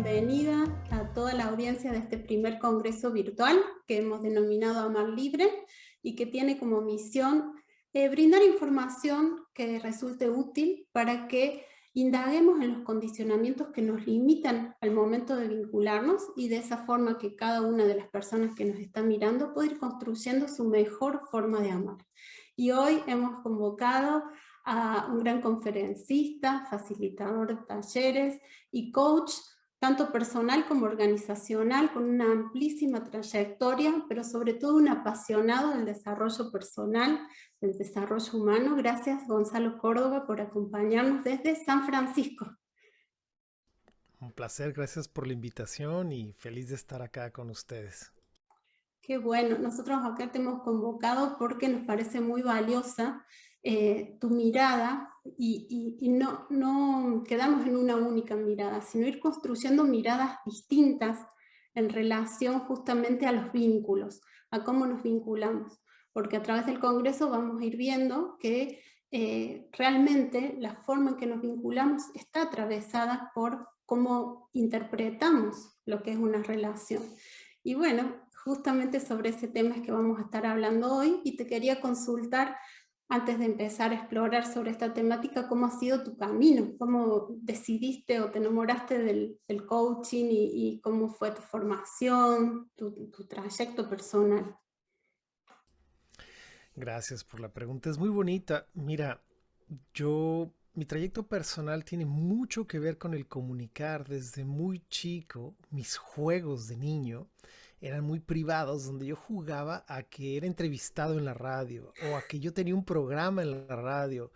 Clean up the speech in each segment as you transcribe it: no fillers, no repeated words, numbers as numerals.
bienvenida a toda la audiencia de este primer congreso virtual que hemos denominado Amar Libre y que tiene como misión brindar información que resulte útil para que indaguemos en los condicionamientos que nos limitan al momento de vincularnos y de esa forma que cada una de las personas que nos están mirando puede ir construyendo su mejor forma de amar. Y hoy hemos convocado a un gran conferencista, facilitador de talleres y coach, tanto personal como organizacional, con una amplísima trayectoria, pero sobre todo un apasionado del desarrollo personal, del desarrollo humano. Gracias, Gonzalo Córdoba, por acompañarnos desde San Francisco. Un placer, gracias por la invitación y feliz de estar acá con ustedes. Qué bueno, nosotros acá te hemos convocado porque nos parece muy valiosa tu mirada y no quedamos en una única mirada, sino ir construyendo miradas distintas en relación justamente a los vínculos, a cómo nos vinculamos, porque a través del Congreso vamos a ir viendo que realmente la forma en que nos vinculamos está atravesada por cómo interpretamos lo que es una relación. Y bueno, justamente sobre ese tema es que vamos a estar hablando hoy y te quería consultar antes de empezar a explorar sobre esta temática, ¿cómo ha sido tu camino? ¿Cómo decidiste o te enamoraste del coaching y cómo fue tu formación, tu trayecto personal? Gracias por la pregunta, es muy bonita. Mira, mi trayecto personal tiene mucho que ver con el comunicar. Desde muy chico, mis juegos de niño eran muy privados, donde yo jugaba a que era entrevistado en la radio o a que yo tenía un programa en la radio.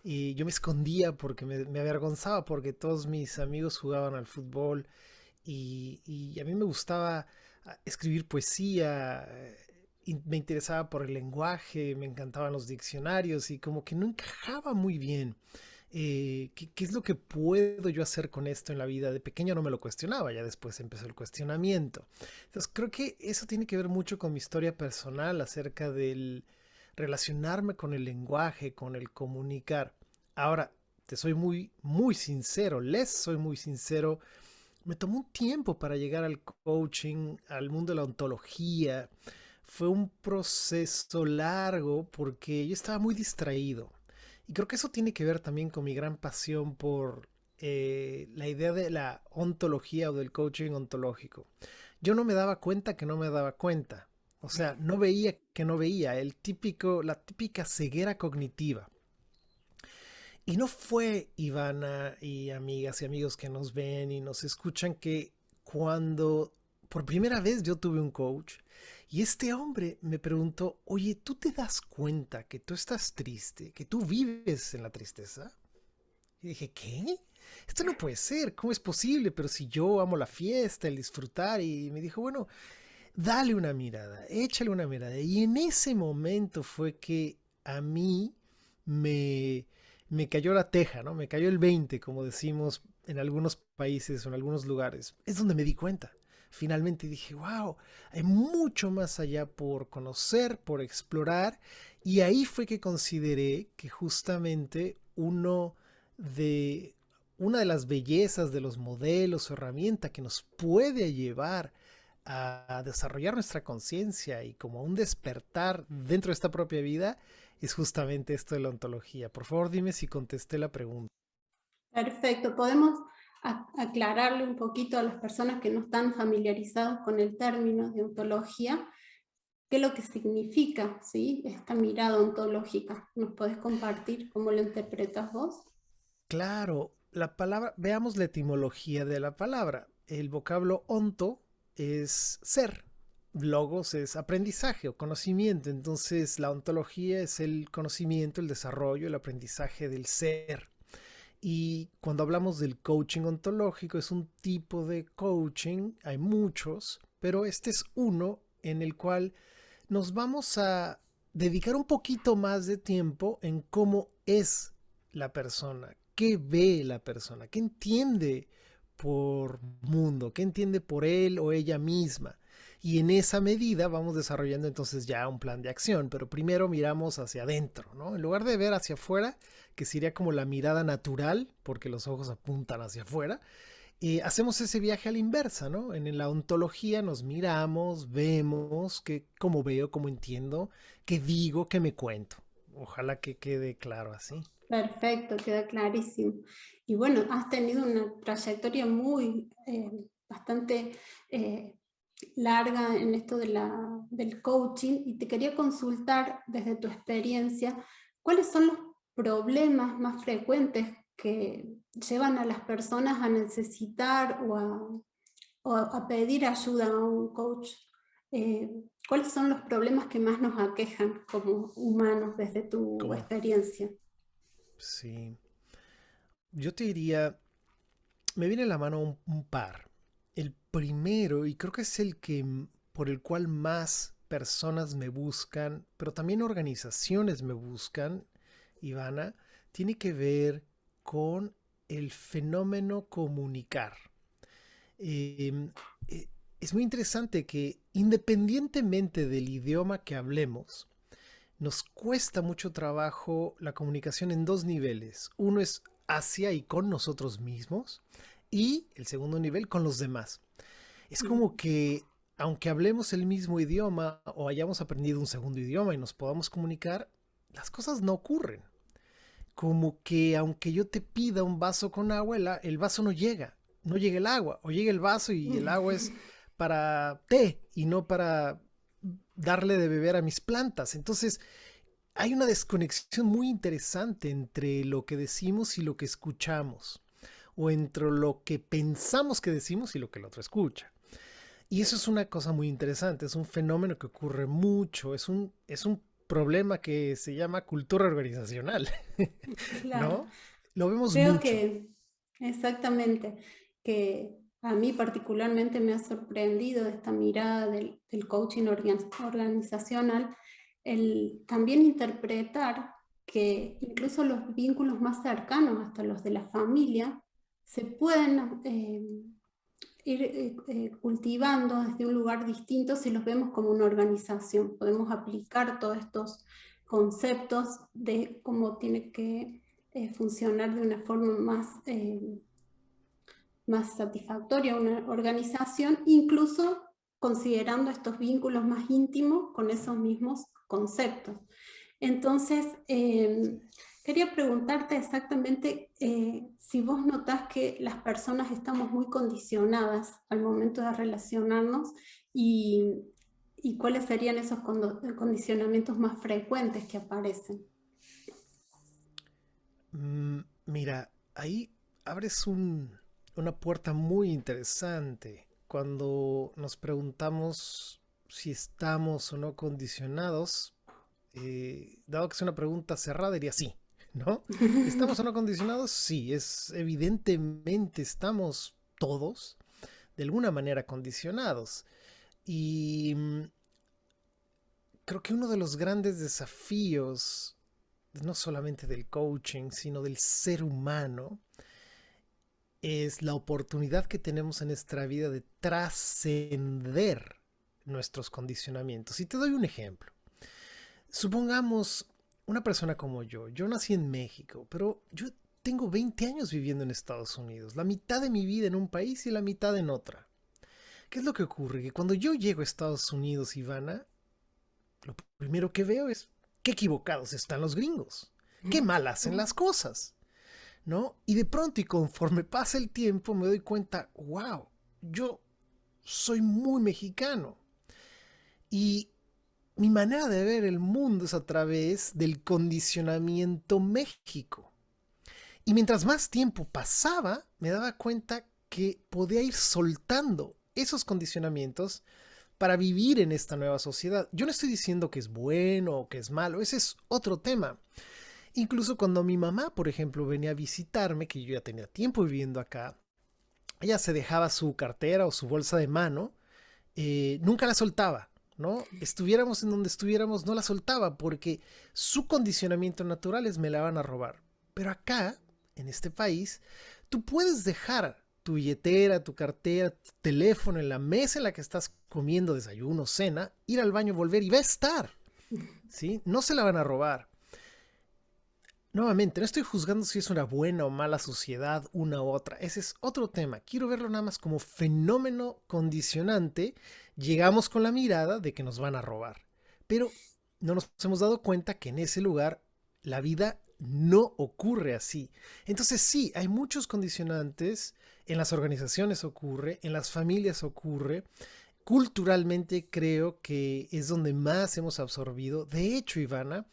Y yo me escondía porque me avergonzaba porque todos mis amigos jugaban al fútbol y a mí me gustaba escribir poesía, y me interesaba por el lenguaje, me encantaban los diccionarios y como que no encajaba muy bien. ¿Qué es lo que puedo yo hacer con esto en la vida? De pequeño no me lo cuestionaba, ya después empezó el cuestionamiento. Entonces creo que eso tiene que ver mucho con mi historia personal acerca del relacionarme con el lenguaje, con el comunicar. Ahora, te soy muy sincero, les soy muy sincero, me tomó un tiempo para llegar al coaching, al mundo de la ontología. Fue un proceso largo porque yo estaba muy distraído. Y creo que eso tiene que ver también con mi gran pasión por la idea de la ontología o del coaching ontológico. Yo no me daba cuenta que no me daba cuenta. O sea, no veía que no veía. La típica ceguera cognitiva. Y no fue Ivana y amigas y amigos que nos ven y nos escuchan que cuando por primera vez yo tuve un coach y este hombre me preguntó, oye, ¿tú te das cuenta que tú estás triste, que tú vives en la tristeza? Y dije, ¿qué? Esto no puede ser, ¿cómo es posible? Pero si yo amo la fiesta, el disfrutar, y me dijo, bueno, dale una mirada, échale una mirada. Y en ese momento fue que a mí me, me cayó la teja, ¿no? Me cayó el 20, como decimos en algunos países o en algunos lugares. Es donde me di cuenta. Finalmente dije, wow, hay mucho más allá por conocer, por explorar. Y ahí fue que consideré que justamente de, una de las bellezas de los modelos o herramienta que nos puede llevar a desarrollar nuestra conciencia y como a un despertar dentro de esta propia vida es justamente esto de la ontología. Por favor, dime si contesté la pregunta. Perfecto, podemos aclararle un poquito a las personas que no están familiarizadas con el término de ontología, qué es lo que significa, ¿sí? Esta mirada ontológica. ¿Nos podés compartir cómo lo interpretas vos? Claro, la palabra, veamos la etimología de la palabra. El vocablo onto es ser, logos es aprendizaje o conocimiento, entonces la ontología es el conocimiento, el desarrollo, el aprendizaje del ser. Y cuando hablamos del coaching ontológico, es un tipo de coaching, hay muchos, pero este es uno en el cual nos vamos a dedicar un poquito más de tiempo en cómo es la persona, qué ve la persona, qué entiende por mundo, qué entiende por él o ella misma. Y en esa medida vamos desarrollando entonces ya un plan de acción, pero primero miramos hacia adentro, ¿no? En lugar de ver hacia afuera, que sería como la mirada natural, porque los ojos apuntan hacia afuera, hacemos ese viaje a la inversa, ¿no? En la ontología nos miramos, vemos cómo veo, cómo entiendo, qué digo, qué me cuento. Ojalá que quede claro así. Perfecto, queda clarísimo. Y bueno, has tenido una trayectoria muy, bastante larga en esto del coaching, y te quería consultar desde tu experiencia, ¿cuáles son los problemas más frecuentes que llevan a las personas a necesitar o a pedir ayuda a un coach? Eh, ¿Cuáles son los problemas que más nos aquejan como humanos desde tu Como, experiencia? sí. Yo te diría, me viene a la mano un par. El primero, y creo que es el que por el cual más personas me buscan, pero también organizaciones me buscan, Ivana, tiene que ver con el fenómeno comunicar. Eh, es muy interesante que independientemente del idioma que hablemos, nos cuesta mucho trabajo la comunicación en dos niveles. Uno es hacia y con nosotros mismos, y el segundo nivel con los demás. Es como que aunque hablemos el mismo idioma o hayamos aprendido un segundo idioma y nos podamos comunicar, las cosas no ocurren. Como que aunque yo te pida un vaso con agua, el vaso no llega. No llega el agua, o llega el vaso y el agua es para té y no para darle de beber a mis plantas. Entonces, hay una desconexión muy interesante entre lo que decimos y lo que escuchamos, o entre lo que pensamos que decimos y lo que el otro escucha. Y eso es una cosa muy interesante, es un fenómeno que ocurre mucho, es un problema que se llama cultura organizacional, Claro, ¿no? Lo vemos creo mucho. que exactamente, que a mí particularmente me ha sorprendido esta mirada del coaching organizacional, el también interpretar que incluso los vínculos más cercanos, hasta los de la familia, se pueden ir cultivando desde un lugar distinto si los vemos como una organización. Podemos aplicar todos estos conceptos de cómo tiene que funcionar de una forma más satisfactoria una organización, incluso considerando estos vínculos más íntimos con esos mismos conceptos. Entonces, quería preguntarte exactamente si vos notás que las personas estamos muy condicionadas al momento de relacionarnos, y cuáles serían esos condicionamientos más frecuentes que aparecen. Mira, ahí abres una puerta muy interesante cuando nos preguntamos si estamos o no condicionados. Dado que es una pregunta cerrada, diría sí, ¿no? ¿Estamos o no condicionados? Sí, es evidentemente estamos todos de alguna manera condicionados. Y creo que uno de los grandes desafíos, no solamente del coaching, sino del ser humano, es la oportunidad que tenemos en nuestra vida de trascender nuestros condicionamientos. Y te doy un ejemplo. Supongamos una persona como yo nací en México, pero yo tengo 20 años viviendo en Estados Unidos, la mitad de mi vida en un país y la mitad en otra. ¿Qué es lo que ocurre? Que cuando yo llego a Estados Unidos, Ivana, lo primero que veo es qué equivocados están los gringos, qué mal hacen las cosas, ¿no? Y de pronto y conforme pasa el tiempo me doy cuenta, wow, yo soy muy mexicano. Y mi manera de ver el mundo es a través del condicionamiento México. Y mientras más tiempo pasaba, me daba cuenta que podía ir soltando esos condicionamientos para vivir en esta nueva sociedad. Yo no estoy diciendo que es bueno o que es malo, ese es otro tema. Incluso cuando mi mamá, por ejemplo, venía a visitarme, que yo ya tenía tiempo viviendo acá, ella se dejaba su cartera o su bolsa de mano, nunca la soltaba, ¿no? Estuviéramos en donde estuviéramos, no la soltaba porque su condicionamiento natural es me la van a robar. Pero acá, en este país, tú puedes dejar tu billetera, tu cartera, tu teléfono en la mesa en la que estás comiendo desayuno, cena, ir al baño, volver y va a estar, ¿sí? No se la van a robar. nuevamente, no estoy juzgando si es una buena o mala sociedad, una u otra. Ese es otro tema. Quiero verlo nada más como fenómeno condicionante. Llegamos con la mirada de que nos van a robar. Pero no nos hemos dado cuenta que en ese lugar la vida no ocurre así. Entonces sí, hay muchos condicionantes. En las organizaciones ocurre, en las familias ocurre. Culturalmente creo que es donde más hemos absorbido. De hecho, Ivana,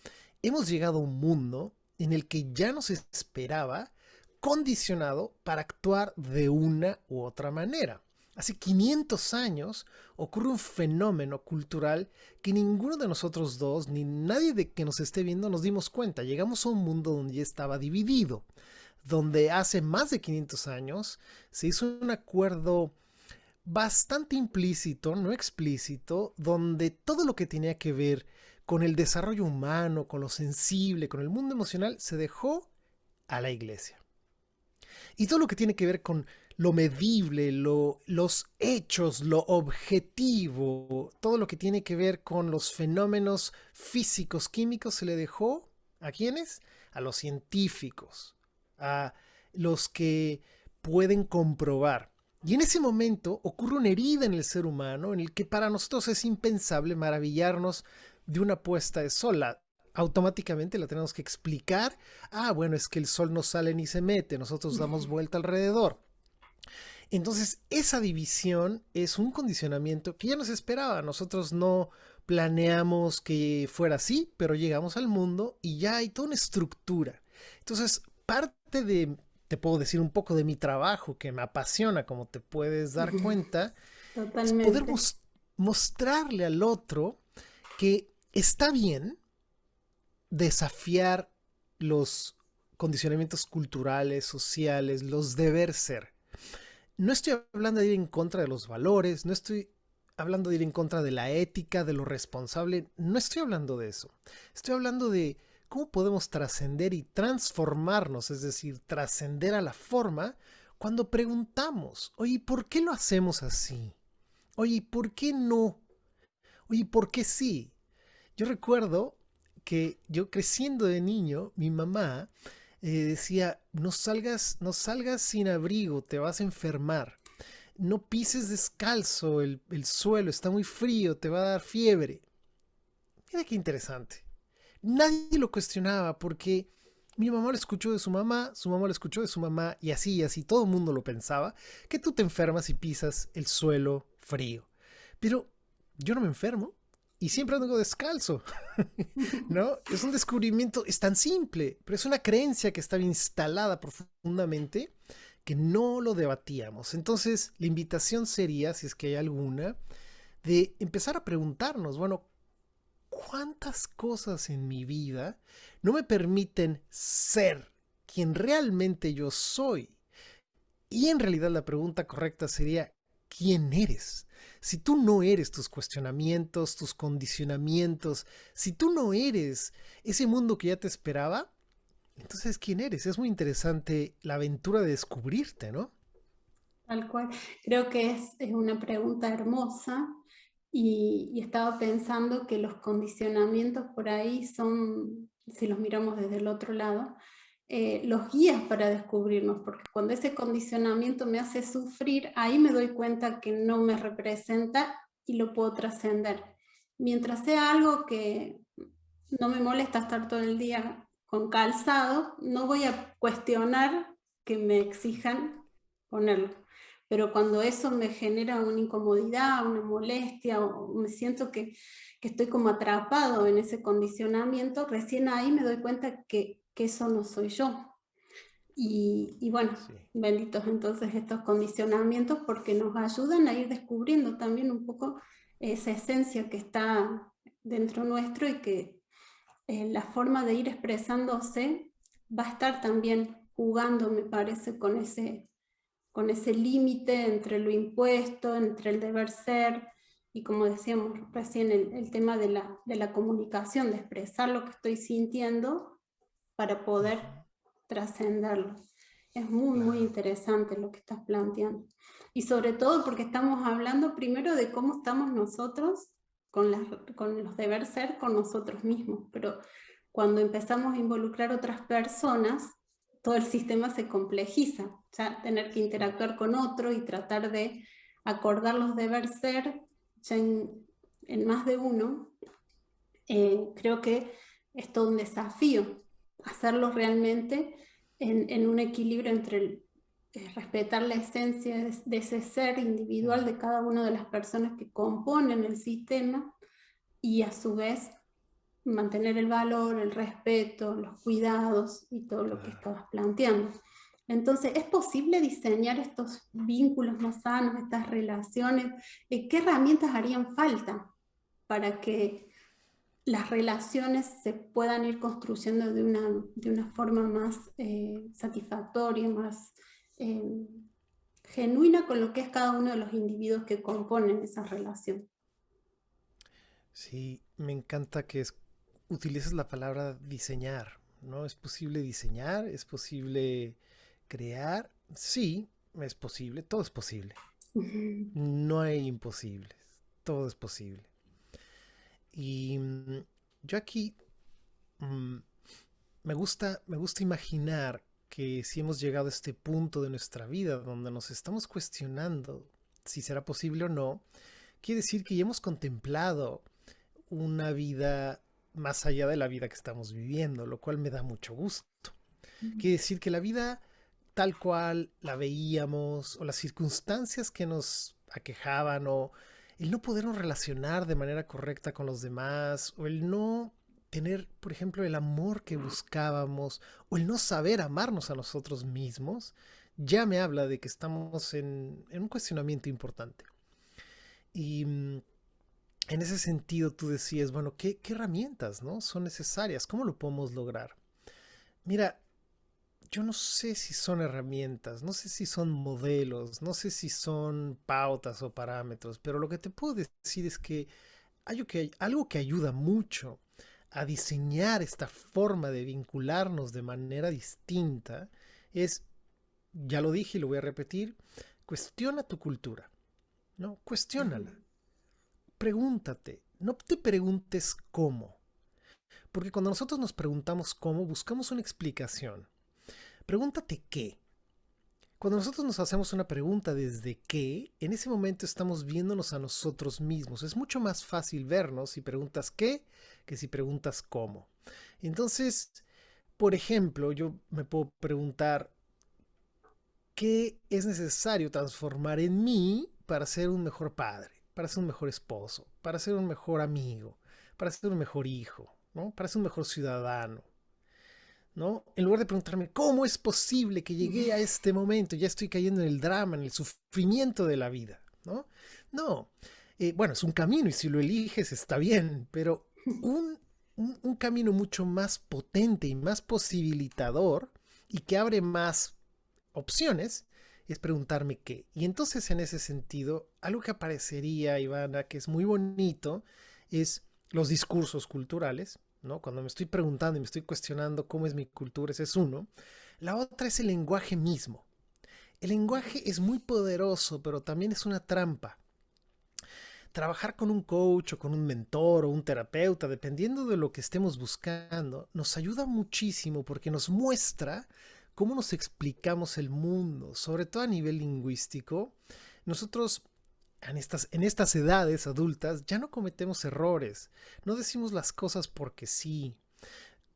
hemos llegado a un mundo en el que ya nos esperaba condicionado para actuar de una u otra manera. Hace 500 años ocurre un fenómeno cultural que ninguno de nosotros dos, ni nadie de que nos esté viendo, nos dimos cuenta. Llegamos a un mundo donde ya estaba dividido, donde hace más de 500 años se hizo un acuerdo bastante implícito, no explícito, donde todo lo que tenía que ver con el desarrollo humano, con lo sensible, con el mundo emocional, se dejó a la iglesia. Y todo lo que tiene que ver con lo medible, los hechos, lo objetivo, todo lo que tiene que ver con los fenómenos físicos, químicos, se le dejó ¿a quiénes? A los científicos, a los que pueden comprobar. Y en ese momento ocurre una herida en el ser humano en el que para nosotros es impensable maravillarnos de una puesta de sol. Automáticamente la tenemos que explicar. Ah, bueno, es que el sol no sale ni se mete, nosotros damos vuelta alrededor. Entonces, esa división es un condicionamiento que ya nos esperaba. Nosotros no planeamos que fuera así, pero llegamos al mundo y ya hay toda una estructura. Entonces, parte de, te puedo decir un poco de mi trabajo que me apasiona, como te puedes dar cuenta, es poder Totalmente. mostrarle al otro que está bien desafiar los condicionamientos culturales, sociales, los deber ser. No estoy hablando de ir en contra de los valores, no estoy hablando de ir en contra de la ética, de lo responsable, no estoy hablando de eso. Estoy hablando de cómo podemos trascender y transformarnos, es decir, trascender a la forma cuando preguntamos, oye, ¿por qué lo hacemos así? Oye, ¿por qué no? Oye, ¿por qué sí? Yo recuerdo que yo creciendo de niño, mi mamá decía, no salgas sin abrigo, te vas a enfermar. No pises descalzo, el suelo está muy frío, te va a dar fiebre. Mira qué interesante. Nadie lo cuestionaba porque mi mamá lo escuchó de su mamá lo escuchó de su mamá y así, todo el mundo lo pensaba, que tú te enfermas y pisas el suelo frío. Pero yo no me enfermo y siempre ando descalzo. ¿No? Es un descubrimiento, es tan simple, pero es una creencia que estaba instalada profundamente que no lo debatíamos. Entonces, la invitación sería, si es que hay alguna, de empezar a preguntarnos, bueno, ¿cuántas cosas en mi vida no me permiten ser quien realmente yo soy? Y en realidad la pregunta correcta sería, ¿quién eres? Si tú no eres tus cuestionamientos, tus condicionamientos, si tú no eres ese mundo que ya te esperaba, entonces ¿quién eres? Es muy interesante la aventura de descubrirte, ¿no? Tal cual. Creo que es una pregunta hermosa y estaba pensando que los condicionamientos por ahí son, si los miramos desde el otro lado, los guías para descubrirnos, porque cuando ese condicionamiento me hace sufrir, ahí me doy cuenta que no me representa y lo puedo trascender. Mientras sea algo que no me molesta estar todo el día con calzado, no voy a cuestionar que me exijan ponerlo. Pero cuando eso me genera una incomodidad, una molestia, o me siento que estoy como atrapado en ese condicionamiento, recién ahí me doy cuenta que eso no soy yo. Y bueno, Sí. benditos entonces estos condicionamientos porque nos ayudan a ir descubriendo también un poco esa esencia que está dentro nuestro y que la forma de ir expresándose va a estar también jugando, me parece, con ese límite entre lo impuesto, entre el deber ser, y como decíamos recién, el tema de la comunicación, de expresar lo que estoy sintiendo para poder Ujú. trascenderlo. Es muy, muy Claro. interesante lo que estás planteando. Y sobre todo porque estamos hablando primero de cómo estamos nosotros con los deber ser con nosotros mismos, pero cuando empezamos a involucrar otras personas, todo el sistema se complejiza. Ya tener que interactuar con otro y tratar de acordar los deberes ser ya en más de uno, creo que es todo un desafío hacerlo realmente en un equilibrio entre respetar la esencia de ese ser individual de cada una de las personas que componen el sistema y a su vez mantener el valor, el respeto, los cuidados y todo lo que Claro. estabas planteando. Entonces, ¿es posible diseñar estos vínculos más sanos, estas relaciones? ¿Qué herramientas harían falta para que las relaciones se puedan ir construyendo de una forma más satisfactoria, más eh, genuina con lo que es cada uno de los individuos que componen esa relación? Sí, me encanta que utilices la palabra diseñar, ¿no? ¿Es posible diseñar? ¿Es posible crear? Sí, es posible, todo es posible. No hay imposibles, todo es posible. Y yo aquí mm, me gusta imaginar que si hemos llegado a este punto de nuestra vida donde nos estamos cuestionando si será posible o no, quiere decir que ya hemos contemplado una vida más allá de la vida que estamos viviendo, lo cual me da mucho gusto. Quiere decir que la vida tal cual la veíamos o las circunstancias que nos aquejaban o el no podernos relacionar de manera correcta con los demás o el no tener, por ejemplo, el amor que buscábamos o el no saber amarnos a nosotros mismos, ya me habla de que estamos en un cuestionamiento importante. Y en ese sentido tú decías, bueno, ¿qué herramientas, ¿no? Son necesarias? ¿Cómo lo podemos lograr? Mira, yo no sé si son herramientas, no sé si son modelos, no sé si son pautas o parámetros, pero lo que te puedo decir es que algo que ayuda mucho a diseñar esta forma de vincularnos de manera distinta es, ya lo dije y lo voy a repetir, cuestiona tu cultura, ¿no? Cuestiónala. Pregúntate, no te preguntes cómo, porque cuando nosotros nos preguntamos cómo, buscamos una explicación. Pregúntate qué. Cuando nosotros nos hacemos una pregunta desde qué, en ese momento estamos viéndonos a nosotros mismos. Es mucho más fácil vernos si preguntas qué que si preguntas cómo. Entonces, por ejemplo, yo me puedo preguntar qué es necesario transformar en mí para ser un mejor padre, para ser un mejor esposo, para ser un mejor amigo, para ser un mejor hijo, ¿no? Para ser un mejor ciudadano, ¿no? En lugar de preguntarme cómo es posible que llegué a este momento, ya estoy cayendo en el drama, en el sufrimiento de la vida, ¿no? No, bueno, es un camino y si lo eliges está bien, pero un, un camino mucho más potente y más posibilitador y que abre más opciones es preguntarme qué. Y entonces en ese sentido, algo que aparecería, Ivana, que es muy bonito, es los discursos culturales, ¿no? Cuando me estoy preguntando y me estoy cuestionando cómo es mi cultura, ese es uno. La otra es el lenguaje mismo. El lenguaje es muy poderoso, pero también es una trampa. Trabajar con un coach o con un mentor o un terapeuta, dependiendo de lo que estemos buscando, nos ayuda muchísimo porque nos muestra cómo nos explicamos el mundo, sobre todo a nivel lingüístico. Nosotros en estas edades adultas ya no cometemos errores, no decimos las cosas porque sí.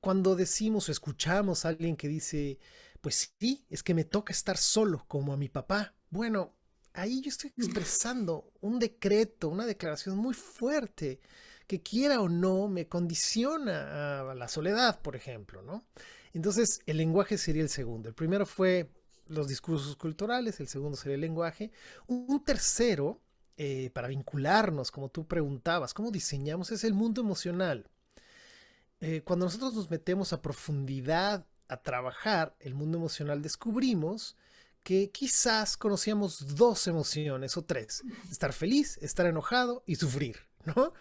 Cuando decimos o escuchamos a alguien que dice, pues sí, es que me toca estar solo como a mi papá. Bueno, ahí yo estoy expresando un decreto, una declaración muy fuerte que quiera o no me condiciona a la soledad, por ejemplo, ¿no? Entonces, el lenguaje sería el segundo. El primero fue los discursos culturales, el segundo sería el lenguaje. Un tercero, para vincularnos, como tú preguntabas, ¿cómo diseñamos? Es el mundo emocional. Cuando nosotros nos metemos a profundidad a trabajar el mundo emocional, descubrimos que quizás conocíamos dos emociones o tres: estar feliz, estar enojado y sufrir, ¿no?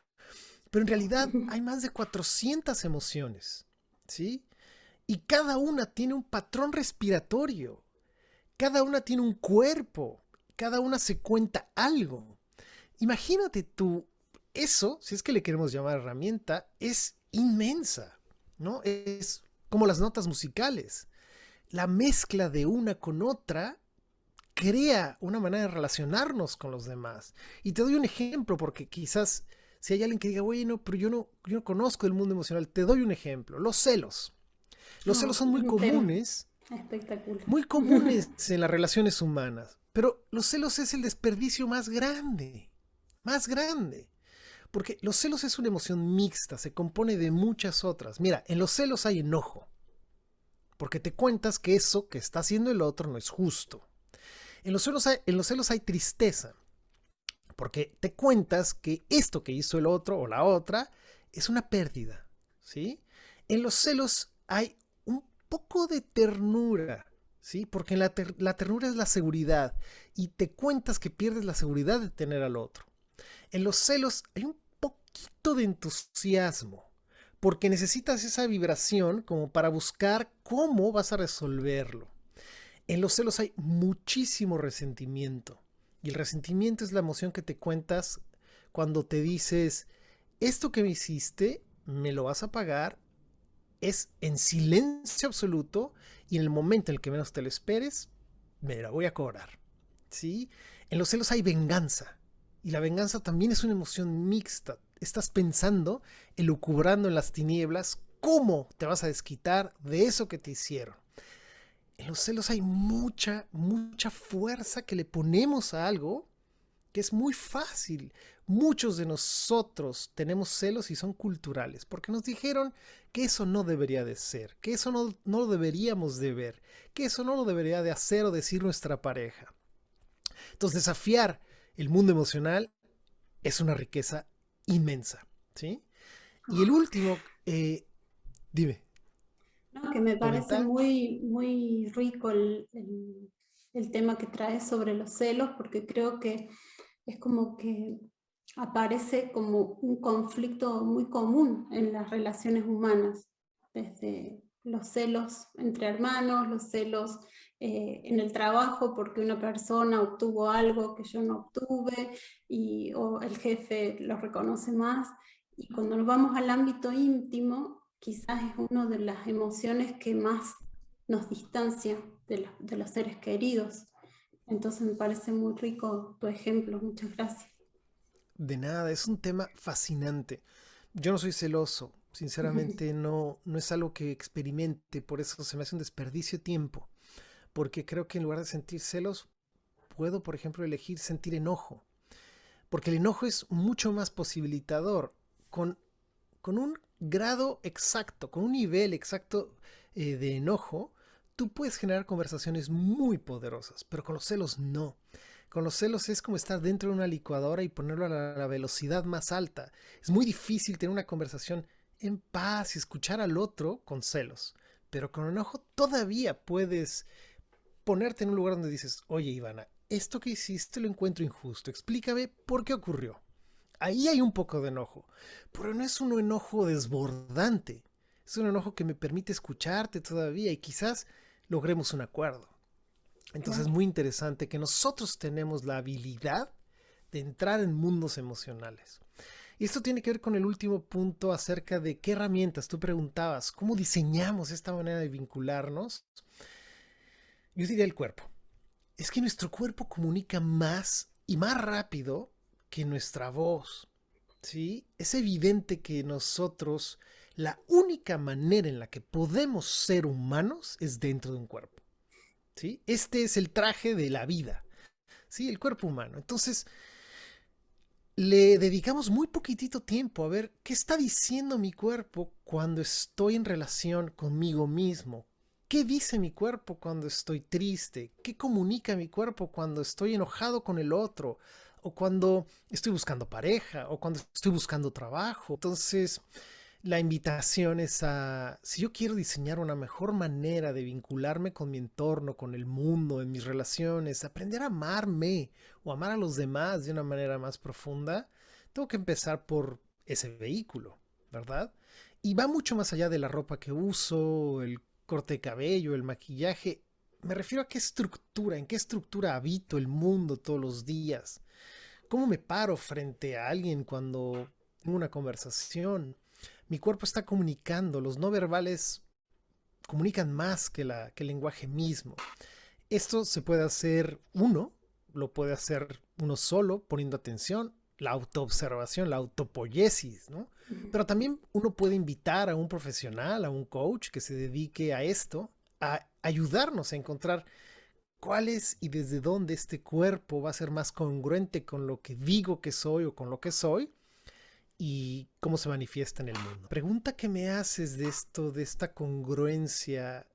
Pero en realidad hay más de 400 emociones, ¿sí? Y cada una tiene un patrón respiratorio, cada una tiene un cuerpo, cada una se cuenta algo. Imagínate tú, eso, si es que le queremos llamar herramienta, es inmensa. ¿no? Es como las notas musicales. La mezcla de una con otra crea una manera de relacionarnos con los demás. Y te doy un ejemplo, porque quizás si hay alguien que diga, bueno, pero yo no conozco el mundo emocional, te doy un ejemplo. Los celos. Los celos No, son un tema espectacular. muy comunes en las relaciones humanas, pero los celos es el desperdicio más grande. Porque los celos es una emoción mixta, se compone de muchas otras. Mira, en los celos hay enojo, porque te cuentas que eso que está haciendo el otro no es justo. En los celos hay tristeza, porque te cuentas que esto que hizo el otro o la otra es una pérdida, ¿sí? En los celos hay un poco de ternura, ¿sí? Porque la ternura es la seguridad y te cuentas que pierdes la seguridad de tener al otro. En los celos hay un poquito de entusiasmo, porque necesitas esa vibración como para buscar cómo vas a resolverlo. En los celos hay muchísimo resentimiento. Y el resentimiento es la emoción que te cuentas cuando te dices, esto que me hiciste, me lo vas a pagar, es en silencio absoluto y en el momento en el que menos te lo esperes, me la voy a cobrar. ¿Sí? En los celos hay venganza. Y la venganza también es una emoción mixta. Estás pensando, elucubrando en las tinieblas, cómo te vas a desquitar de eso que te hicieron. En los celos hay mucha fuerza que le ponemos a algo que es muy fácil. Muchos de nosotros tenemos celos y son culturales, porque nos dijeron que eso no debería de ser, que eso no lo deberíamos de ver, que eso no lo debería de hacer o decir nuestra pareja. Entonces desafiar el mundo emocional es una riqueza inmensa, ¿sí? Y el último, dime, No, que me parece comenta. muy rico el tema que traes sobre los celos, porque creo que es como que aparece como un conflicto muy común en las relaciones humanas, desde los celos entre hermanos, los celos en el trabajo porque una persona obtuvo algo que yo no obtuve o el jefe lo reconoce más. Y cuando nos vamos al ámbito íntimo, quizás es una de las emociones que más nos distancia de los seres queridos. Entonces me parece muy rico tu ejemplo, muchas gracias. De nada, es un tema fascinante. Yo no soy celoso, sinceramente no es algo que experimente, por eso se me hace un desperdicio de tiempo, porque creo que en lugar de sentir celos, puedo, por ejemplo, elegir sentir enojo, porque el enojo es mucho más posibilitador, con, con un grado exacto, con un nivel exacto de enojo, tú puedes generar conversaciones muy poderosas, pero con los celos no. Con los celos es como estar dentro de una licuadora y ponerlo a la velocidad más alta. Es muy difícil tener una conversación en paz y escuchar al otro con celos. Pero con enojo todavía puedes ponerte en un lugar donde dices, oye Ivana, esto que hiciste lo encuentro injusto, explícame por qué ocurrió. Ahí hay un poco de enojo, pero no es un enojo desbordante, es un enojo que me permite escucharte todavía y quizás logremos un acuerdo. Entonces es Claro. muy interesante que nosotros tenemos la habilidad de entrar en mundos emocionales. Y esto tiene que ver con el último punto acerca de qué herramientas. Tú preguntabas, ¿cómo diseñamos esta manera de vincularnos? Yo diría el cuerpo. Es que nuestro cuerpo comunica más y más rápido que nuestra voz. ¿Sí? Es evidente que nosotros, la única manera en la que podemos ser humanos es dentro de un cuerpo. ¿Sí? Este es el traje de la vida. ¿Sí? El cuerpo humano. Entonces, le dedicamos muy poquitito tiempo a ver qué está diciendo mi cuerpo cuando estoy en relación conmigo mismo. ¿Qué dice mi cuerpo cuando estoy triste? ¿Qué comunica mi cuerpo cuando estoy enojado con el otro? O cuando estoy buscando pareja, o cuando estoy buscando trabajo. Entonces, la invitación es a, si yo quiero diseñar una mejor manera de vincularme con mi entorno, con el mundo, en mis relaciones, aprender a amarme o amar a los demás de una manera más profunda, tengo que empezar por ese vehículo, ¿verdad? Y va mucho más allá de la ropa que uso, el corte de cabello, el maquillaje. Me refiero a qué estructura, en qué estructura habito el mundo todos los días. ¿Cómo me paro frente a alguien cuando tengo una conversación? mi cuerpo está comunicando, los no verbales comunican más que el lenguaje mismo. Esto se puede hacer uno, lo puede hacer uno solo, poniendo atención, la autoobservación, la autopoiesis, ¿no? Pero también uno puede invitar a un profesional, a un coach que se dedique a esto, a ayudarnos a encontrar cuál es y desde dónde este cuerpo va a ser más congruente con lo que digo que soy o con lo que soy y cómo se manifiesta en el mundo. Pregunta que me haces de esto, de esta congruencia,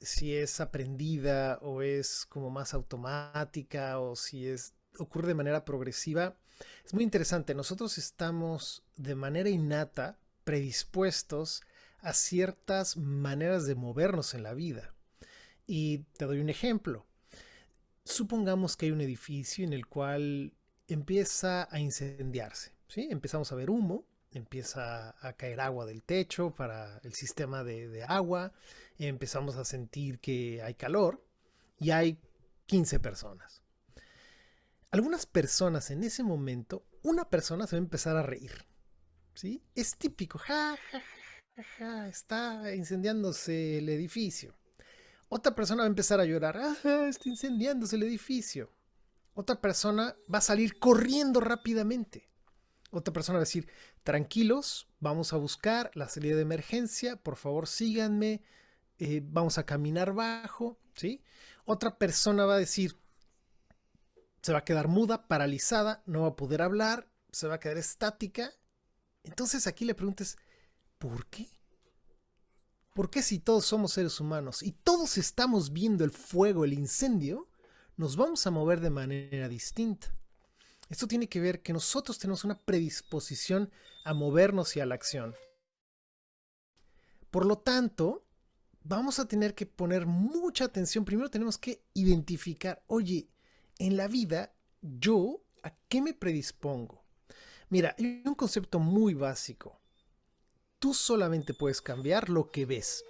si es aprendida o es como más automática o si ocurre de manera progresiva, es muy interesante. Nosotros estamos de manera innata predispuestos a ciertas maneras de movernos en la vida. Y te doy un ejemplo. Supongamos que hay un edificio en el cual empieza a incendiarse, ¿sí? Empezamos a ver humo, empieza a caer agua del techo para el sistema de agua, empezamos a sentir que hay calor y hay 15 personas. Algunas personas en ese momento, una persona se va a empezar a reír, ¿sí? Es típico, ja, ja, ja, ja, ja, está incendiándose el edificio. Otra persona va a empezar a llorar, ah, está incendiándose el edificio. Otra persona va a salir corriendo rápidamente. Otra persona va a decir, tranquilos, vamos a buscar la salida de emergencia, por favor síganme, vamos a caminar bajo, ¿sí? Otra persona va a decir, se va a quedar muda, paralizada, no va a poder hablar, se va a quedar estática. Entonces aquí le preguntas, ¿por qué? ¿Por qué si todos somos seres humanos y todos estamos viendo el fuego, el incendio, nos vamos a mover de manera distinta? Esto tiene que ver que nosotros tenemos una predisposición a movernos y a la acción. Por lo tanto, vamos a tener que poner mucha atención. Primero tenemos que identificar, oye, en la vida, ¿yo a qué me predispongo? Mira, hay un concepto muy básico. Tú solamente puedes cambiar lo que ves.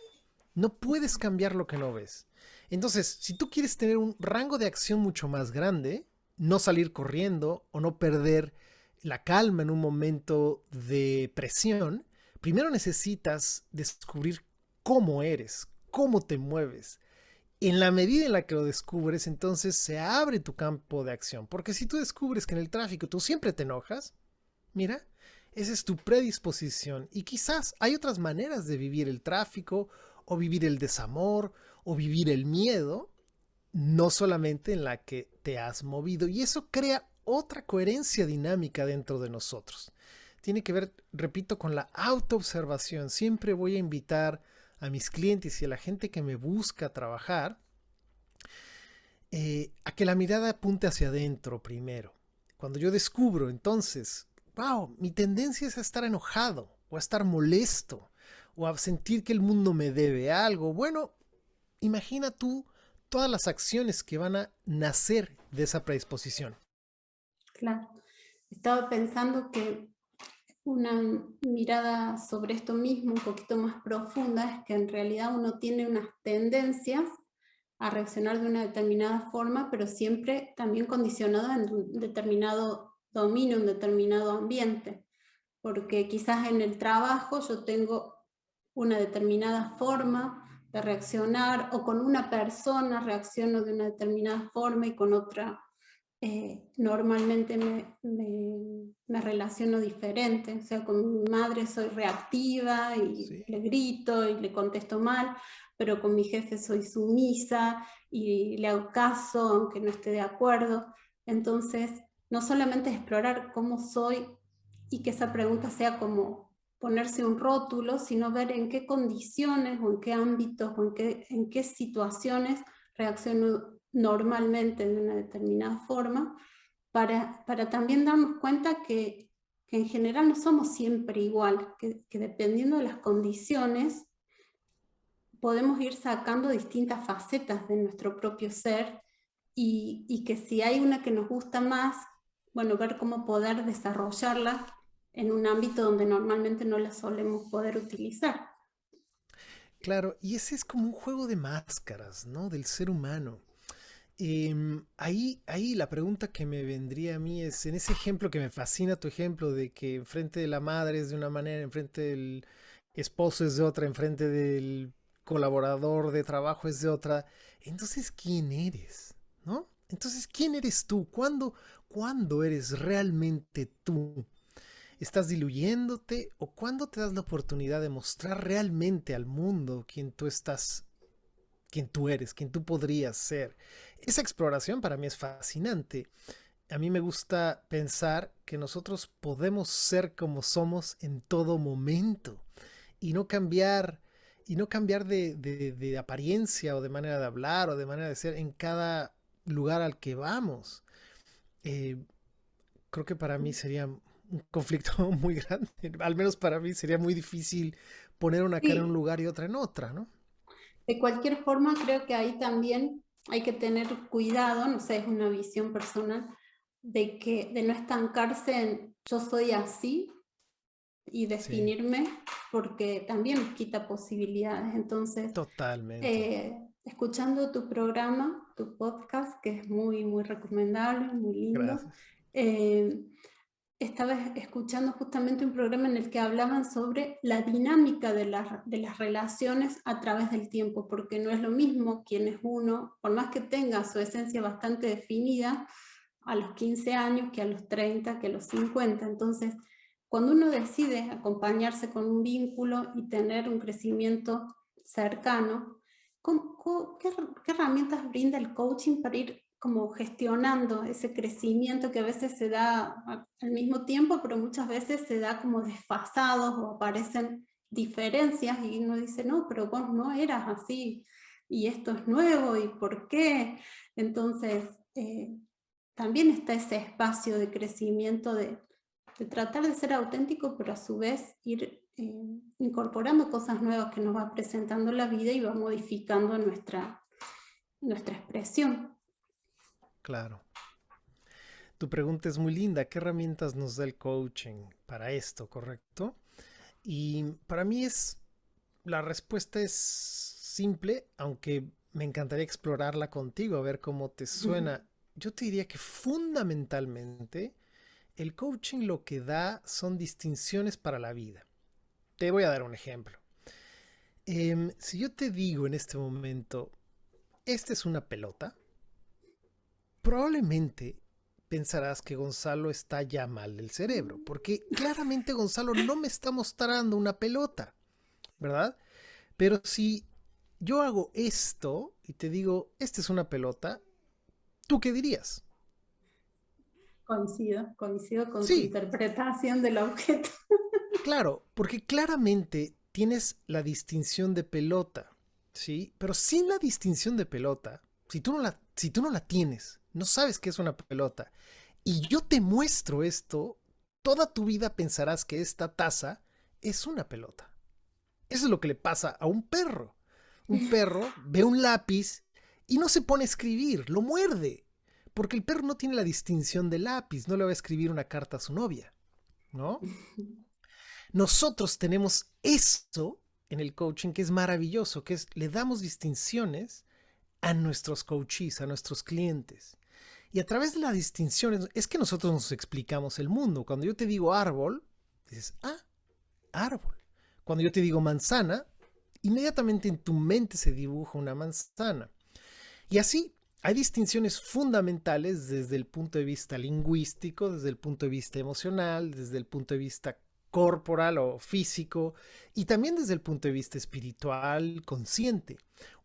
No puedes cambiar lo que no ves. Entonces, si tú quieres tener un rango de acción mucho más grande, no salir corriendo o no perder la calma en un momento de presión, primero necesitas descubrir cómo eres, cómo te mueves. En la medida en la que lo descubres, entonces se abre tu campo de acción. Porque si tú descubres que en el tráfico tú siempre te enojas, mira, esa es tu predisposición. Y quizás hay otras maneras de vivir el tráfico, o vivir el desamor, o vivir el miedo, no solamente en la que te has movido. Y eso crea otra coherencia dinámica dentro de nosotros. Tiene que ver, repito, con la autoobservación. Siempre voy a invitar a mis clientes y a la gente que me busca trabajar a que la mirada apunte hacia adentro primero. Cuando yo descubro, entonces, wow, mi tendencia es a estar enojado o a estar molesto o a sentir que el mundo me debe algo. Bueno, imagina tú todas las acciones que van a nacer de esa predisposición. Claro. Estaba pensando que una mirada sobre esto mismo un poquito más profunda es que en realidad uno tiene unas tendencias a reaccionar de una determinada forma, pero siempre también condicionado en un determinado dominio, un determinado ambiente. Porque quizás en el trabajo yo tengo una determinada forma de reaccionar o con una persona reacciono de una determinada forma y con otra normalmente me relaciono diferente. O sea, con mi madre soy reactiva y Sí. le grito y le contesto mal, pero con mi jefe soy sumisa y le hago caso aunque no esté de acuerdo. Entonces, no solamente explorar cómo soy y que esa pregunta sea como ponerse un rótulo, sino ver en qué condiciones o en qué ámbitos o en qué situaciones reacciono normalmente de una determinada forma, para también darnos cuenta que en general no somos siempre igual, que dependiendo de las condiciones podemos ir sacando distintas facetas de nuestro propio ser y que si hay una que nos gusta más, bueno, ver cómo poder desarrollarla en un ámbito donde normalmente no la solemos poder utilizar. Claro, y ese es como un juego de máscaras, ¿no? Del ser humano. Ahí la pregunta que me vendría a mí es, en ese ejemplo que me fascina tu ejemplo de que enfrente de la madre es de una manera, enfrente esposo es de otra, enfrente del colaborador de trabajo es de otra. Entonces, ¿quién eres? ¿No? Entonces, ¿quién eres tú? ¿Cuándo eres realmente tú? ¿Estás diluyéndote o cuándo te das la oportunidad de mostrar realmente al mundo quién tú estás, quién tú eres, quién tú podrías ser? Esa exploración para mí es fascinante. A mí me gusta pensar que nosotros podemos ser como somos en todo momento y no cambiar de apariencia o de manera de hablar o de manera de ser en cada lugar al que vamos. Eh, Creo que para mí sería un conflicto muy grande. Al menos para mí sería muy difícil poner una cara en un Sí, lugar y otra en otra, ¿no? de cualquier forma creo que ahí también hay que tener cuidado, no sé, es una visión personal, de no estancarse en yo soy así y Sí, definirme, porque también quita posibilidades. Entonces, totalmente. escuchando tu programa, tu podcast, que es muy, muy recomendable, muy lindo, Gracias. eh, estaba escuchando justamente un programa en el que hablaban sobre la dinámica de las relaciones a través del tiempo, porque no es lo mismo quién es uno, por más que tenga su esencia bastante definida, a los 15 años que a los 30, que a los 50. Entonces, cuando uno decide acompañarse con un vínculo y tener un crecimiento cercano, ¿qué herramientas brinda el coaching para ir como gestionando ese crecimiento que a veces se da al mismo tiempo, pero muchas veces se da como desfasados o aparecen diferencias y uno dice, no, pero vos no eras así y esto es nuevo y por qué? Entonces, también está ese espacio de crecimiento de tratar de ser auténtico, pero a su vez ir incorporando cosas nuevas que nos va presentando la vida y va modificando nuestra expresión. Claro. Tu pregunta es muy linda. ¿Qué herramientas nos da el coaching para esto, correcto? Y para mí la respuesta es simple, aunque me encantaría explorarla contigo, a ver cómo te suena. Yo te diría que fundamentalmente el coaching lo que da son distinciones para la vida. Te voy a dar un ejemplo. Si yo te digo en este momento, esta es una pelota, probablemente pensarás que Gonzalo está ya mal del cerebro, porque claramente Gonzalo no me está mostrando una pelota, ¿verdad? Pero si yo hago esto y te digo, esta es una pelota, ¿tú qué dirías? Coincido con tu Sí, interpretación del objeto. claro, porque claramente tienes la distinción de pelota, ¿sí? Pero sin la distinción de pelota, si tú no la tienes, no sabes qué es una pelota, y yo te muestro esto, toda tu vida pensarás que esta taza es una pelota. Eso es lo que le pasa a un perro. Un perro ve un lápiz y no se pone a escribir, lo muerde. Porque el perro no tiene la distinción de lápiz, no le va a escribir una carta a su novia, ¿no? Nosotros tenemos esto en el coaching que es maravilloso, que es le damos distinciones a nuestros coaches, a nuestros clientes. Y a través de las distinciones es que nosotros nos explicamos el mundo. Cuando yo te digo árbol, dices, ah, árbol. Cuando yo te digo manzana, inmediatamente en tu mente se dibuja una manzana. Y así hay distinciones fundamentales desde el punto de vista lingüístico, desde el punto de vista emocional, desde el punto de vista corporal o físico y también desde el punto de vista espiritual, consciente.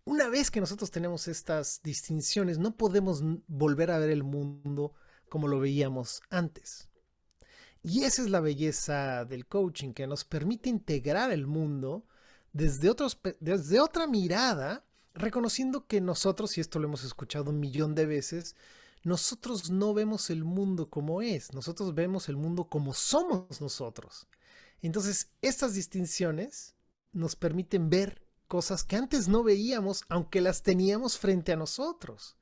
Una vez que nosotros tenemos estas distinciones, no podemos volver a ver el mundo como lo veíamos antes. Y esa es la belleza del coaching, que nos permite integrar el mundo desde otra mirada, reconociendo que nosotros, y esto lo hemos escuchado un millón de veces, nosotros no vemos el mundo como es, nosotros vemos el mundo como somos nosotros. Entonces, estas distinciones nos permiten ver cosas que antes no veíamos, aunque las teníamos frente a nosotros.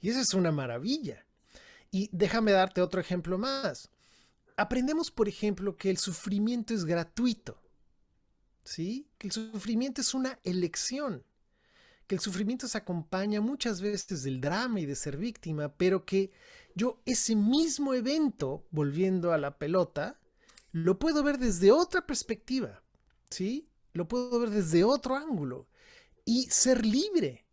Y eso es una maravilla. Y déjame darte otro ejemplo más. Aprendemos, por ejemplo, que el sufrimiento es gratuito, ¿sí? Que el sufrimiento es una elección, que el sufrimiento se acompaña muchas veces del drama y de ser víctima, pero que yo ese mismo evento, volviendo a la pelota, lo puedo ver desde otra perspectiva, ¿sí? lo puedo ver desde otro ángulo y ser libre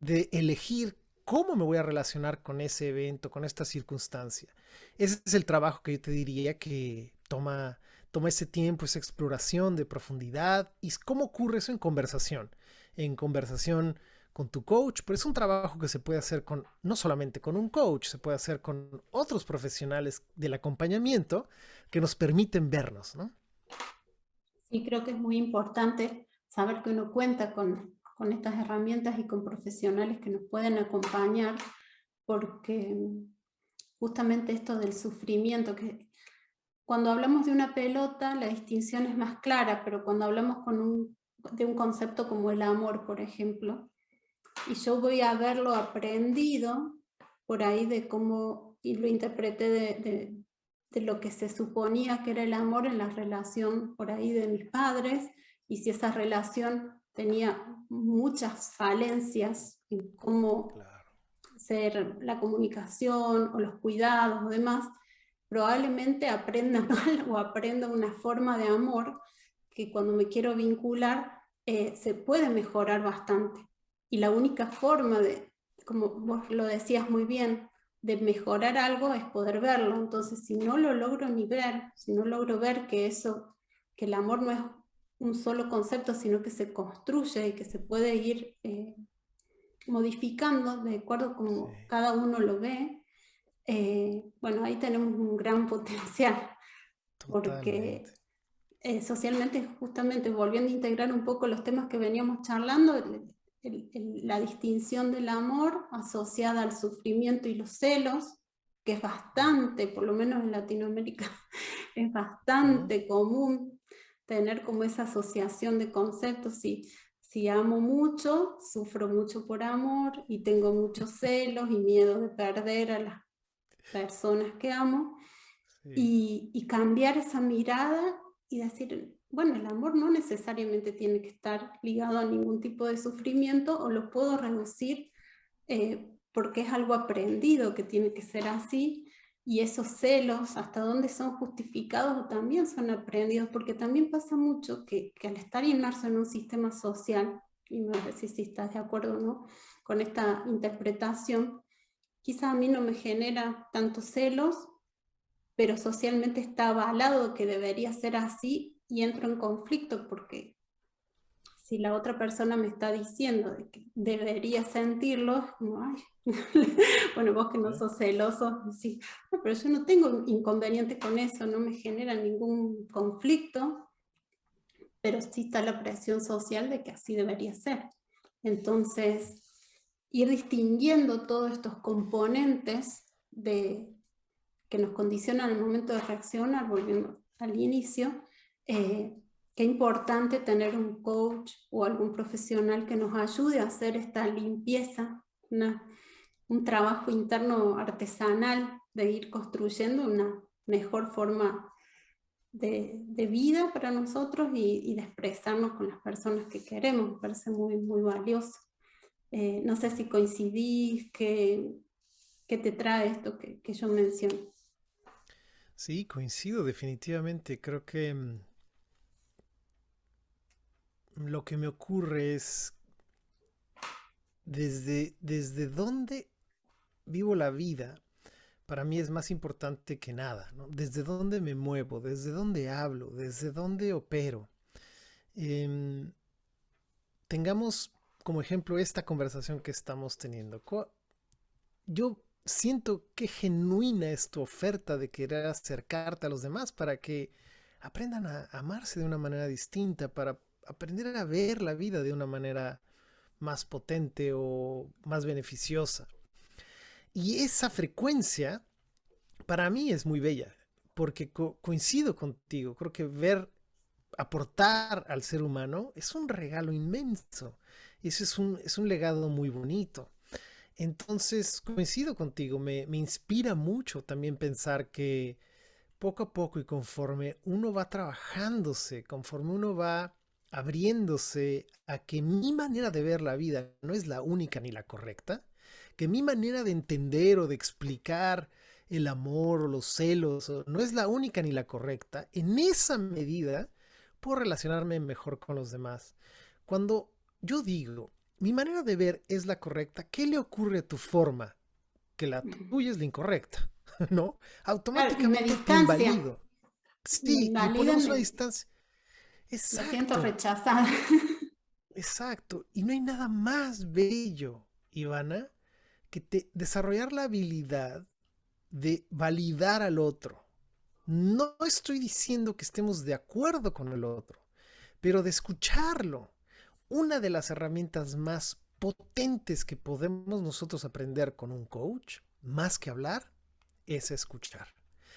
de elegir cómo me voy a relacionar con ese evento, con esta circunstancia. Ese es el trabajo que yo te diría que toma ese tiempo, esa exploración de profundidad. ¿Y cómo ocurre eso en conversación? En conversación con tu coach, pero es un trabajo que se puede hacer con, no solamente con un coach, se puede hacer con otros profesionales del acompañamiento que nos permiten vernos, ¿no? Sí, creo que es muy importante saber que uno cuenta con estas herramientas y con profesionales que nos pueden acompañar, porque justamente esto del sufrimiento, que cuando hablamos de una pelota la distinción es más clara, pero cuando hablamos de un concepto como el amor, por ejemplo, y yo voy a haberlo aprendido por ahí de cómo, y lo interpreté de lo que se suponía que era el amor en la relación por ahí de mis padres, y si esa relación tenía muchas falencias en cómo Claro. ser la comunicación o los cuidados o demás, probablemente aprenda mal o aprenda una forma de amor que cuando me quiero vincular se puede mejorar bastante. Y la única forma de, como vos lo decías muy bien, de mejorar algo es poder verlo. Entonces, si no lo logro ni ver, si no logro ver que eso, que el amor no es un solo concepto, sino que se construye y que se puede ir modificando de acuerdo Sí, como cada uno lo ve, bueno, ahí tenemos un gran potencial, totalmente. porque socialmente, justamente volviendo a integrar un poco los temas que veníamos charlando, la distinción del amor asociada al sufrimiento y los celos, que es bastante, por lo menos en Latinoamérica, es Ujú. bastante común tener como esa asociación de conceptos. Si amo mucho, sufro mucho por amor y tengo muchos celos y miedo de perder a las personas que amo, Sí. y cambiar esa mirada y decir, bueno, el amor no necesariamente tiene que estar ligado a ningún tipo de sufrimiento, o lo puedo reducir porque es algo aprendido que tiene que ser así, y esos celos, hasta dónde son justificados o también son aprendidos, porque también pasa mucho que al estar inmerso en un sistema social, y me decís si estás de acuerdo o no con esta interpretación, quizá a mí no me genera tantos celos, pero socialmente está avalado que debería ser así y entro en conflicto porque si la otra persona me está diciendo de que debería sentirlo, es como, ay, bueno, vos que no ¿Eh? sos celoso, sí, no, pero yo no tengo inconveniente con eso, no me genera ningún conflicto, pero sí está la presión social de que así debería ser. Entonces, ir distinguiendo todos estos componentes que nos condicionan al momento de reaccionar, volviendo al inicio, qué importante tener un coach o algún profesional que nos ayude a hacer esta limpieza, un trabajo interno artesanal de ir construyendo una mejor forma de vida para nosotros y de expresarnos con las personas que queremos. Me parece muy, muy valioso. No sé si coincidís, qué te trae esto que yo menciono. Sí, coincido definitivamente. Creo que lo que me ocurre es desde dónde vivo la vida, para mí es más importante que nada, ¿no? Desde dónde me muevo, desde dónde hablo, desde dónde opero. Em, Tengamos como ejemplo esta conversación que estamos teniendo. Yo siento que genuina es tu oferta de querer acercarte a los demás para que aprendan a amarse de una manera distinta, para aprender a ver la vida de una manera más potente o más beneficiosa. Y esa frecuencia para mí es muy bella, porque coincido contigo, creo que ver aportar al ser humano es un regalo inmenso. Y ese es un legado muy bonito. Entonces, coincido contigo, me inspira mucho también pensar que poco a poco y conforme uno va trabajándose, conforme uno va abriéndose a que mi manera de ver la vida no es la única ni la correcta, que mi manera de entender o de explicar el amor o los celos no es la única ni la correcta, en esa medida puedo relacionarme mejor con los demás. Cuando yo digo, mi manera de ver es la correcta, ¿qué le ocurre a tu forma? Que la tuya es la incorrecta, ¿no? Claro, y me Automáticamente te distancia, invalido. me Sí, y invalidan, ponemos una distancia. me siento Exacto, rechazada. exacto. Y no hay nada más bello, Ivana, que desarrollar la habilidad de validar al otro. No estoy diciendo que estemos de acuerdo con el otro, pero de escucharlo. Una de las herramientas más potentes que podemos nosotros aprender con un coach, más que hablar, es escuchar.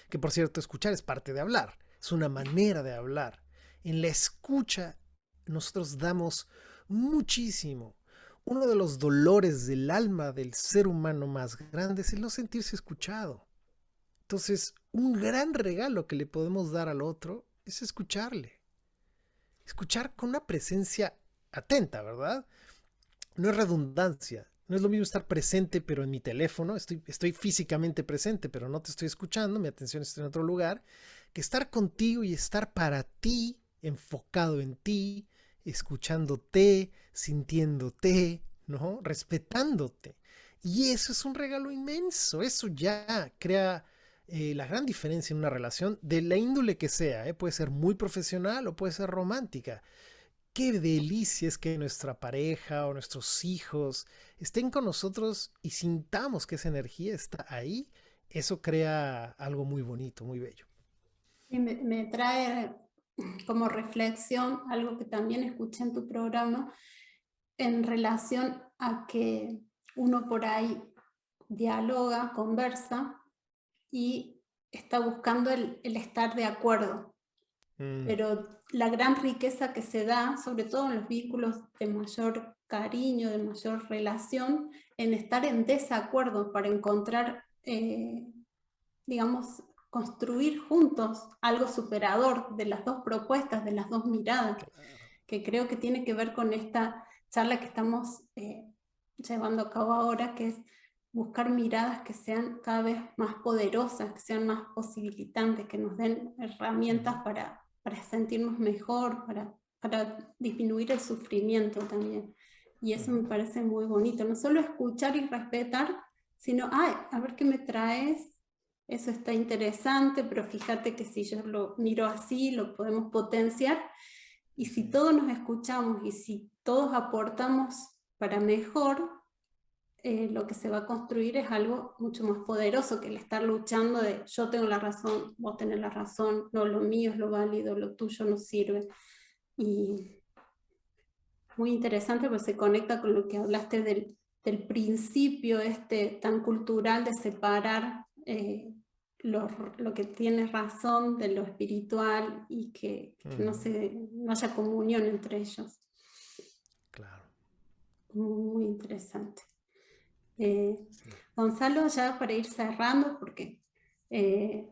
Que por cierto, escuchar es parte de hablar, es una manera de hablar. En la escucha nosotros damos muchísimo. Uno de los dolores del alma del ser humano más grandes es el no sentirse escuchado. Entonces, un gran regalo que le podemos dar al otro es escucharle. Escuchar con una presencia atenta, ¿verdad? No es redundancia. No es lo mismo estar presente, pero en mi teléfono. Estoy físicamente presente, pero no te estoy escuchando. Mi atención está en otro lugar. Que estar contigo y estar para ti, enfocado en ti, escuchándote, sintiéndote, ¿no? Respetándote. Y eso es un regalo inmenso. Eso ya crea la gran diferencia en una relación de la índole que sea. Puede ser muy profesional o puede ser romántica. Qué delicia es que nuestra pareja o nuestros hijos estén con nosotros y sintamos que esa energía está ahí. Eso crea algo muy bonito, muy bello. Y me trae como reflexión algo que también escuché en tu programa en relación a que uno por ahí dialoga, conversa y está buscando el estar de acuerdo. Mm, Pero la gran riqueza que se da, sobre todo en los vínculos de mayor cariño, de mayor relación, en estar en desacuerdo para encontrar, digamos, construir juntos algo superador de las dos propuestas, de las dos miradas, claro. que creo que tiene que ver con esta charla que estamos llevando a cabo ahora, que es buscar miradas que sean cada vez más poderosas, que sean más posibilitantes, que nos den herramientas Ujú, para sentirnos mejor, para disminuir el sufrimiento también. Y eso ujú. me parece muy bonito, no solo escuchar y respetar, sino, ay, a ver qué me traes, eso está interesante, pero fíjate que si yo lo miro así, lo podemos potenciar. Y si Sí. todos nos escuchamos y si todos aportamos para mejor, lo que se va a construir es algo mucho más poderoso que el estar luchando de yo tengo la razón, vos tenés la razón, no, lo mío es lo válido, lo tuyo no sirve. Y muy interesante porque se conecta con lo que hablaste del principio este tan cultural de separar lo que tiene razón de lo espiritual y que no, Ujú, no haya comunión entre ellos. claro. Muy, muy interesante. Eh, Sí. Gonzalo, ya para ir cerrando, porque eh,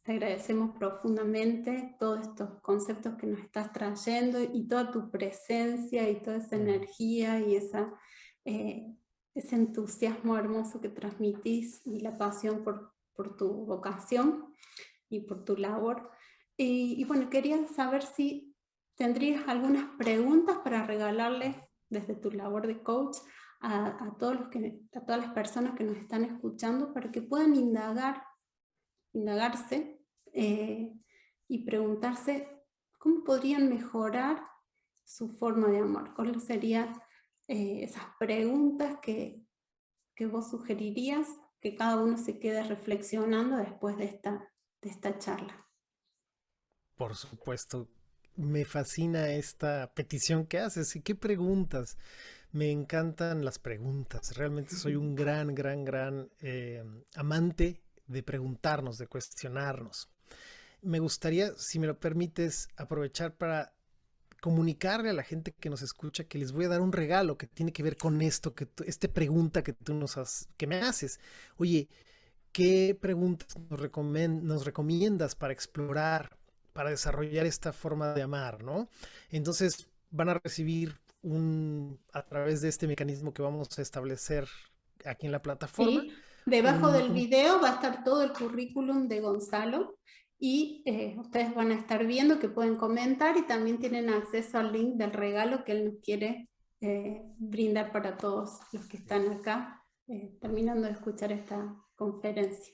te agradecemos profundamente todos estos conceptos que nos estás trayendo y toda tu presencia y toda esa Ujú, energía y eh, ese entusiasmo hermoso que transmitís y la pasión por tu vocación y por tu labor. Y bueno, quería saber si tendrías algunas preguntas para regalarles desde tu labor de coach a todos a todas las personas que nos están escuchando para que puedan indagarse y preguntarse cómo podrían mejorar su forma de amar. ¿Cuáles serían esas preguntas que vos sugerirías que cada uno se quede reflexionando después de esta charla? por supuesto. Me fascina esta petición que haces y qué preguntas. Me encantan las preguntas. Realmente soy un gran amante de preguntarnos, de cuestionarnos. Me gustaría, si me lo permites, aprovechar para comunicarle a la gente que nos escucha que les voy a dar un regalo que tiene que ver con esto, esta pregunta que tú que me haces. Oye, ¿qué preguntas nos recomiendas para explorar, para desarrollar esta forma de amar, ¿no? Entonces van a recibir a través de este mecanismo que vamos a establecer aquí en la plataforma, Sí, debajo del un video va a estar todo el currículum de Gonzalo y ustedes van a estar viendo que pueden comentar y también tienen acceso al link del regalo que él nos quiere brindar para todos los que están acá terminando de escuchar esta conferencia.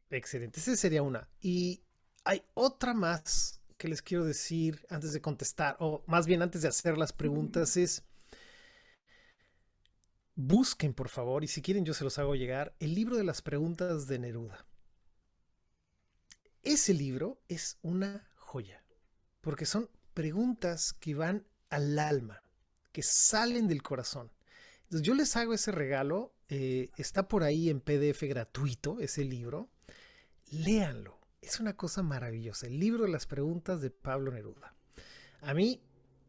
Excelente, esa sería una. Y hay otra más que les quiero decir antes de contestar, o más bien antes de hacer las preguntas, es busquen por favor, y si quieren yo se los hago llegar, el libro de las preguntas de Neruda. Ese libro es una joya, porque son preguntas que van al alma, que salen del corazón. Entonces yo les hago ese regalo, está por ahí en PDF gratuito ese libro, léanlo, es una cosa maravillosa, el libro de las preguntas de Pablo Neruda. A mí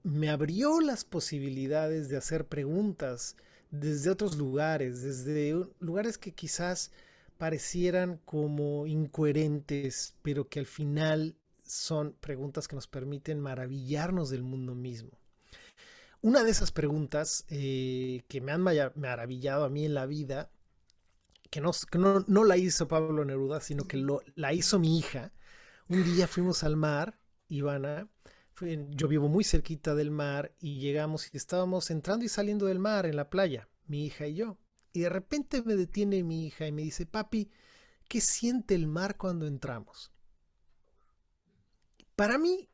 me abrió las posibilidades de hacer preguntas desde otros lugares, desde lugares que quizás parecieran como incoherentes, pero que al final son preguntas que nos permiten maravillarnos del mundo mismo. Una de esas preguntas que me han maravillado a mí en la vida, que no la hizo Pablo Neruda, sino que la hizo mi hija. Un día fuimos al mar, Ivana, yo vivo muy cerquita del mar y llegamos y estábamos entrando y saliendo del mar en la playa, mi hija y yo. Y de repente me detiene mi hija y me dice, papi, ¿qué siente el mar cuando entramos? Para mí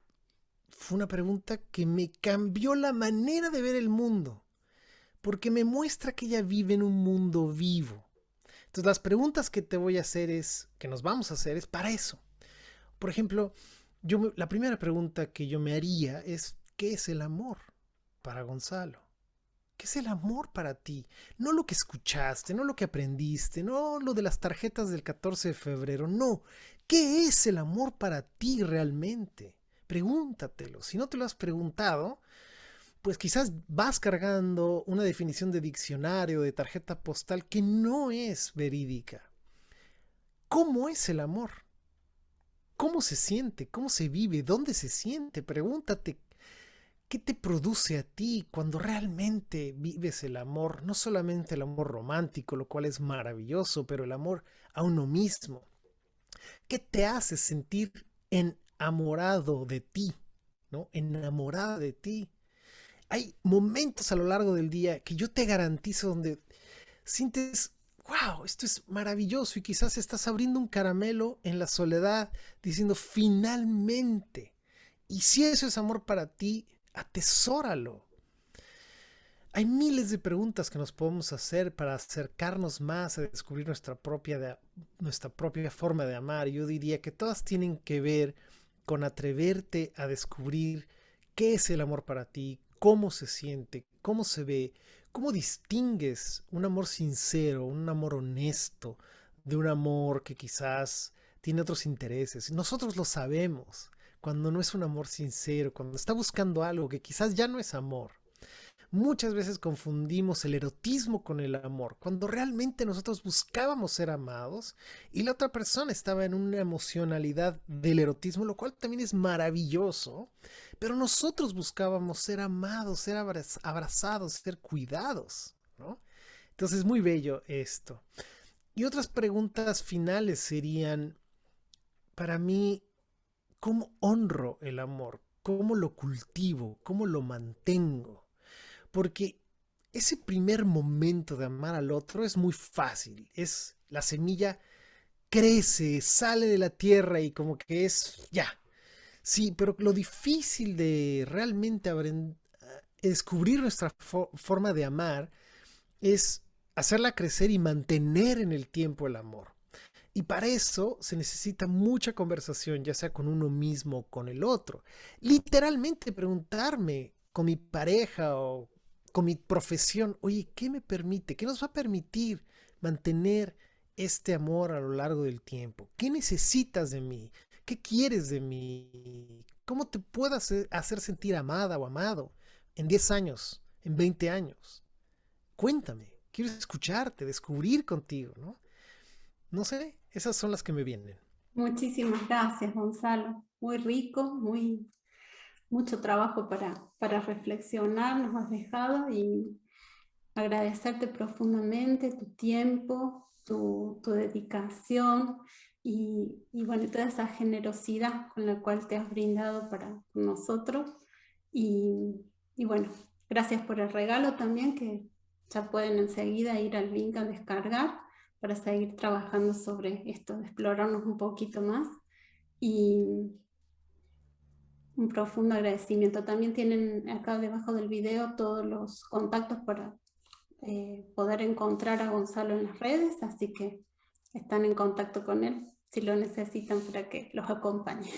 fue una pregunta que me cambió la manera de ver el mundo, porque me muestra que ella vive en un mundo vivo. Entonces las preguntas que te voy a hacer que nos vamos a hacer es para eso. Por ejemplo, la primera pregunta que yo me haría es, ¿qué es el amor para Gonzalo? ¿Qué es el amor para ti? No lo que escuchaste, no lo que aprendiste, no lo de las tarjetas del 14 de febrero, no. ¿Qué es el amor para ti realmente? Pregúntatelo. Si no te lo has preguntado, pues quizás vas cargando una definición de diccionario, de tarjeta postal que no es verídica. ¿Cómo es el amor? ¿Cómo se siente? ¿Cómo se vive? ¿Dónde se siente? Pregúntate, ¿qué te produce a ti cuando realmente vives el amor? No solamente el amor romántico, lo cual es maravilloso, pero el amor a uno mismo. ¿Qué te hace sentir enamorado de ti? ¿No? Enamorada de ti. Hay momentos a lo largo del día que yo te garantizo donde sientes, wow, esto es maravilloso y quizás estás abriendo un caramelo en la soledad diciendo finalmente. Y si eso es amor para ti, atesóralo. Hay miles de preguntas que nos podemos hacer para acercarnos más a descubrir nuestra propia forma de amar. Yo diría que todas tienen que ver con atreverte a descubrir qué es el amor para ti, cómo se siente, cómo se ve, cómo distingues un amor sincero, un amor honesto, de un amor que quizás tiene otros intereses. Nosotros lo sabemos cuando no es un amor sincero, cuando está buscando algo que quizás ya no es amor. Muchas veces confundimos el erotismo con el amor, cuando realmente nosotros buscábamos ser amados y la otra persona estaba en una emocionalidad del erotismo, lo cual también es maravilloso, pero nosotros buscábamos ser amados, ser abrazados, ser cuidados, ¿no? Entonces es muy bello esto. Y otras preguntas finales serían, para mí, ¿cómo honro el amor? ¿Cómo lo cultivo? ¿Cómo lo mantengo? Porque ese primer momento de amar al otro es muy fácil. Es la semilla crece, sale de la tierra y como que es ya. Sí, pero lo difícil de realmente descubrir nuestra forma de amar es hacerla crecer y mantener en el tiempo el amor. Y para eso se necesita mucha conversación, ya sea con uno mismo o con el otro. Literalmente preguntarme con mi pareja o con mi profesión, oye, ¿qué me permite? ¿Qué nos va a permitir mantener este amor a lo largo del tiempo? ¿Qué necesitas de mí? ¿Qué quieres de mí? ¿Cómo te puedo hacer sentir amada o amado en 10 años, en 20 años? Cuéntame, quiero escucharte, descubrir contigo, ¿no? No sé, esas son las que me vienen. Muchísimas gracias, Gonzalo. Muy rico, mucho trabajo para reflexionar, nos has dejado y agradecerte profundamente tu tiempo, tu dedicación. y bueno, toda esa generosidad con la cual te has brindado para nosotros. Y bueno, gracias por el regalo también, que ya pueden enseguida ir al link a descargar para seguir trabajando sobre esto, de explorarnos un poquito más. Y un profundo agradecimiento. También tienen acá debajo del video todos los contactos para poder encontrar a Gonzalo en las redes, así que están en contacto con él si lo necesitan para que los acompañe.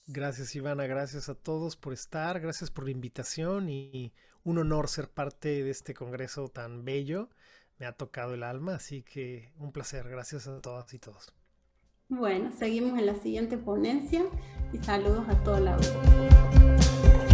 Gracias, Ivana, gracias a todos por estar, gracias por la invitación y un honor ser parte de este congreso tan bello. Me ha tocado el alma, así que un placer. Gracias a todas y todos. Bueno, seguimos en la siguiente ponencia y saludos a toda la audiencia.